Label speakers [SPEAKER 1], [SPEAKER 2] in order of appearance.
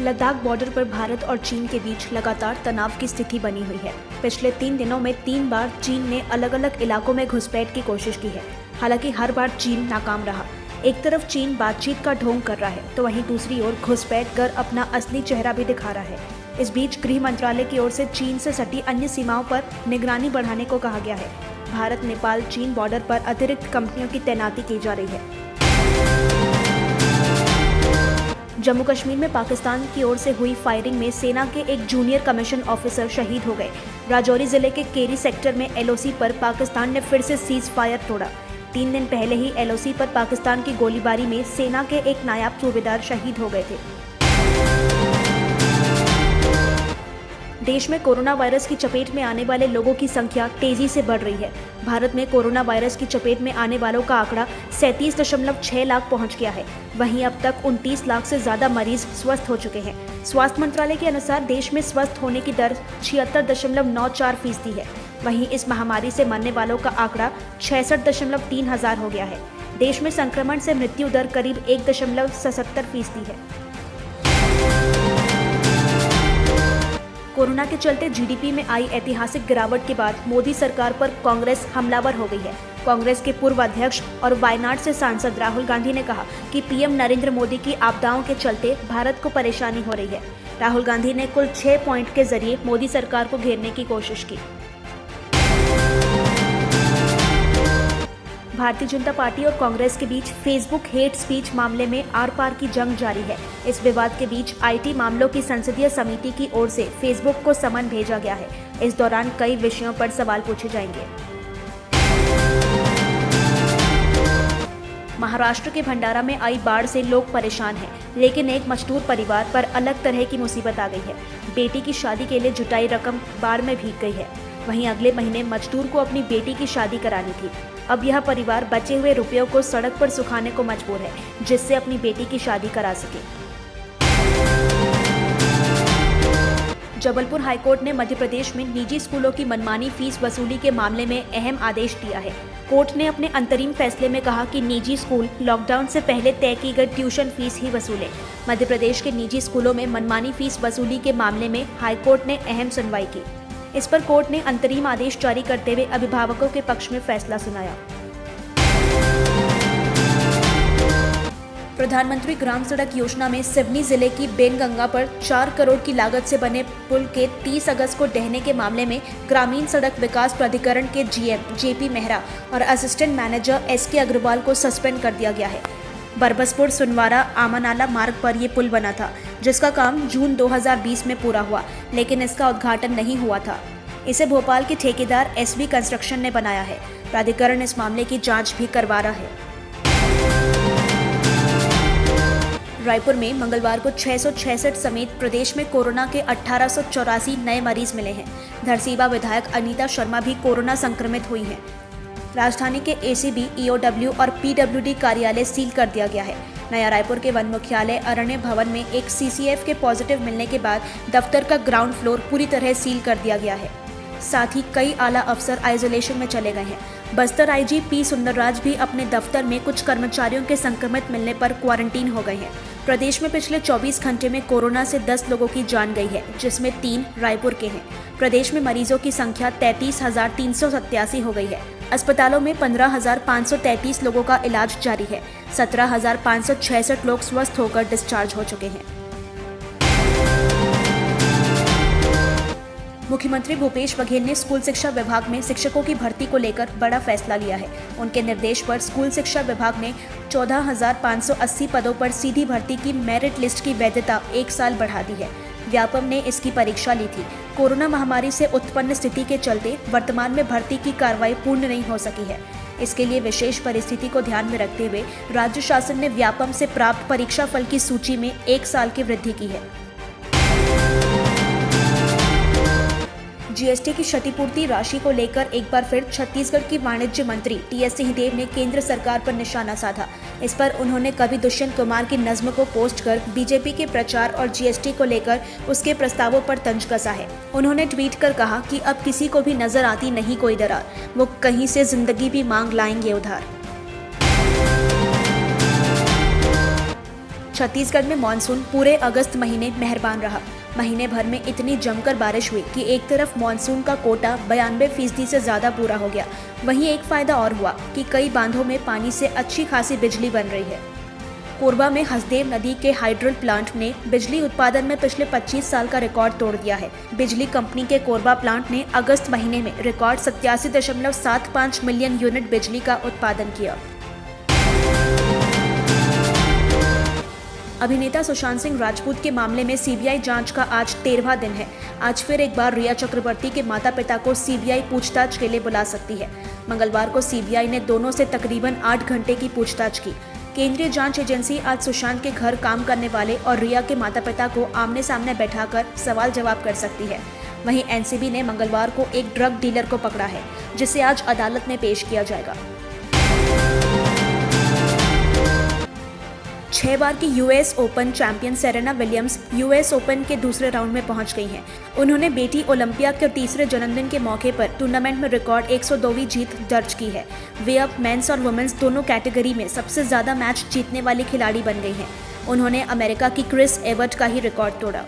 [SPEAKER 1] Ladakh border पर भारत और चीन के बीच लगातार तनाव की स्थिति बनी हुई है। पिछले 3 दिनों में 3 बार चीन ने अलग अलग इलाकों में घुसपैठ की कोशिश की है। हालांकि हर बार चीन नाकाम रहा। एक तरफ चीन बातचीत का ढोंग कर रहा है तो वहीं दूसरी ओर घुसपैठ कर अपना असली चेहरा भी दिखा रहा है। इस बीच गृह मंत्रालय की ओर से चीन से सटी अन्य सीमाओं पर निगरानी बढ़ाने को कहा गया है। भारत नेपाल चीन बॉर्डर पर अतिरिक्त कंपनियों की तैनाती की जा रही है। जम्मू कश्मीर में पाकिस्तान की ओर से हुई फायरिंग में सेना के एक जूनियर कमीशन ऑफिसर शहीद हो गए। राजौरी जिले के केरी सेक्टर में एलओसी पर पाकिस्तान ने फिर से सीज फायर तोड़ा। 3 दिन पहले ही एलओसी पर पाकिस्तान की गोलीबारी में सेना के एक नायब सूबेदार शहीद हो गए थे। देश में कोरोना वायरस की चपेट में आने वाले लोगों की संख्या तेजी से बढ़ रही है। भारत में कोरोना वायरस की चपेट में आने वालों का आंकड़ा 37.6 लाख पहुंच गया है। वहीं अब तक 29 लाख से ज्यादा मरीज स्वस्थ हो चुके हैं। स्वास्थ्य मंत्रालय के अनुसार देश में स्वस्थ होने की दर 76.94% है। वहीं इस महामारी से मरने वालों का आंकड़ा 66.3 हजार हो गया है। देश में संक्रमण से मृत्यु दर करीब 1.77% है। कोरोना के चलते जीडीपी में आई ऐतिहासिक गिरावट के बाद मोदी सरकार पर कांग्रेस हमलावर हो गई है। कांग्रेस के पूर्व अध्यक्ष और वायनाड से सांसद राहुल गांधी ने कहा कि पीएम नरेंद्र मोदी की आपदाओं के चलते भारत को परेशानी हो रही है। राहुल गांधी ने कुल 6 पॉइंट के जरिए मोदी सरकार को घेरने की कोशिश की। भारतीय जनता पार्टी और कांग्रेस के बीच फेसबुक हेट स्पीच मामले में आर पार की जंग जारी है। इस विवाद के बीच आईटी मामलों की संसदीय समिति की ओर से फेसबुक को समन भेजा गया है। इस दौरान कई विषयों पर सवाल पूछे जाएंगे। महाराष्ट्र के भंडारा में आई बाढ़ से लोग परेशान हैं, लेकिन एक मजदूर परिवार पर अलग तरह की मुसीबत आ गई है। बेटी की शादी के लिए जुटाई रकम बाढ़ में भीग गई है। वहीं अगले महीने मजदूर को अपनी बेटी की शादी करानी थी। अब यह परिवार बचे हुए रुपयों को सड़क पर सुखाने को मजबूर है, जिससे अपनी बेटी की शादी करा सके। जबलपुर हाईकोर्ट ने मध्य प्रदेश में निजी स्कूलों की मनमानी फीस वसूली के मामले में अहम आदेश दिया है। कोर्ट ने अपने अंतरिम फैसले में कहा कि निजी स्कूल लॉकडाउन से पहले तय की गई ट्यूशन फीस ही वसूले। मध्य प्रदेश के निजी स्कूलों में मनमानी फीस वसूली के मामले में हाईकोर्ट ने अहम सुनवाई की। इस पर कोर्ट ने अंतरिम आदेश जारी करते हुए अभिभावकों के पक्ष में फैसला सुनाया। प्रधानमंत्री ग्राम सड़क योजना में सिवनी जिले की बेनगंगा पर 4 करोड़ की लागत से बने पुल के 30 अगस्त को ढहने के मामले में ग्रामीण सड़क विकास प्राधिकरण के जीएम जेपी मेहरा और असिस्टेंट मैनेजर एसके अग्रवाल को सस्पेंड कर दिया गया है। बरबसपुर सुनवारा आमानाला मार्ग पर ये पुल बना था, जिसका काम जून 2020 में पूरा हुआ, लेकिन इसका उद्घाटन नहीं हुआ था। इसे भोपाल के ठेकेदार एसबी कंस्ट्रक्शन ने बनाया है। प्राधिकरण इस मामले की जांच भी करवा रहा है। रायपुर में मंगलवार को 666 समेत प्रदेश में कोरोना के 1884 नए मरीज मिले हैं। धरसीवा विधायक अनीता शर्मा भी कोरोना संक्रमित हुई हैं। राजधानी के एसीबी, ईओडब्ल्यू और पीडब्ल्यूडी कार्यालय सील कर दिया गया है। नया रायपुर के वन मुख्यालय अरण्य भवन में एक सीसीएफ के पॉजिटिव मिलने के बाद दफ्तर का ग्राउंड फ्लोर पूरी तरह सील कर दिया गया है। साथ ही कई आला अफसर आइसोलेशन में चले गए हैं। बस्तर आईजी पी सुंदरराज भी अपने दफ्तर में कुछ कर्मचारियों के संक्रमित मिलने पर क्वारंटीन हो गए हैं। प्रदेश में पिछले 24 घंटे में कोरोना से 10 लोगों की जान गई है, जिसमें 3 रायपुर के हैं। प्रदेश में मरीजों की संख्या 33,387 हो गई है। अस्पतालों में 15,533 लोगों का इलाज जारी है। 17,566 लोग स्वस्थ होकर डिस्चार्ज हो चुके हैं। मुख्यमंत्री भूपेश बघेल ने स्कूल शिक्षा विभाग में शिक्षकों की भर्ती को लेकर बड़ा फैसला लिया है। उनके निर्देश पर स्कूल शिक्षा विभाग ने 14,580 पदों पर सीधी भर्ती की मेरिट लिस्ट की वैधता 1 साल बढ़ा दी है। व्यापम ने इसकी परीक्षा ली थी। कोरोना महामारी से उत्पन्न स्थिति के चलते वर्तमान में भर्ती की कार्रवाई पूर्ण नहीं हो सकी है। इसके लिए विशेष परिस्थिति को ध्यान में रखते हुए राज्य शासन ने व्यापम से प्राप्त परीक्षा फल की सूची में 1 साल की वृद्धि की है। जीएसटी की क्षतिपूर्ति राशि को लेकर एक बार फिर छत्तीसगढ़ की वाणिज्य मंत्री टीएस सिंहदेव ने केंद्र सरकार पर निशाना साधा। इस पर उन्होंने कवि दुष्यंत कुमार की नज्म को पोस्ट कर बीजेपी के प्रचार और जीएसटी को लेकर उसके प्रस्तावों पर तंज कसा है। उन्होंने ट्वीट कर कहा कि अब किसी को भी नजर आती नहीं कोई दरार, वो कहीं से जिंदगी भी मांग लाएंगे उधार। छत्तीसगढ़ में मानसून पूरे अगस्त महीने मेहरबान रहा। महीने भर में इतनी जमकर बारिश हुई कि एक तरफ मानसून का कोटा 92% से ज़्यादा पूरा हो गया, वहीं एक फायदा और हुआ कि कई बांधों में पानी से अच्छी खासी बिजली बन रही है। कोरबा में हसदेव नदी के हाइड्रल प्लांट ने बिजली उत्पादन में पिछले 25 साल का रिकॉर्ड तोड़ दिया है। बिजली कंपनी के कोरबा प्लांट ने अगस्त महीने में रिकॉर्ड 87.75 मिलियन यूनिट बिजली का उत्पादन किया। अभिनेता सुशांत सिंह राजपूत के मामले में सीबीआई जांच का आज 13वां दिन है। आज फिर एक बार रिया चक्रवर्ती के माता पिता को सीबीआई पूछताछ के लिए बुला सकती है। मंगलवार को सीबीआई ने दोनों से तकरीबन 8 घंटे की पूछताछ की। केंद्रीय जांच एजेंसी आज सुशांत के घर काम करने वाले और रिया के माता पिता को आमने सामने बैठाकर सवाल जवाब कर सकती है। वहीं एनसीबी ने मंगलवार को एक ड्रग डीलर को पकड़ा है, जिसे आज अदालत में पेश किया जाएगा। 6 बार की US open champion Serena Williams US open के दूसरे राउंड में पहुंच गई हैं। उन्होंने बेटी ओलंपिया के तीसरे जन्मदिन के मौके पर टूर्नामेंट में रिकॉर्ड 102वीं जीत दर्ज की है। वे अब मेंस और वुमेन्स दोनों कैटेगरी में सबसे ज्यादा मैच जीतने वाली खिलाड़ी बन गई हैं। उन्होंने अमेरिका की क्रिस एवर्ट का ही रिकॉर्ड तोड़ा।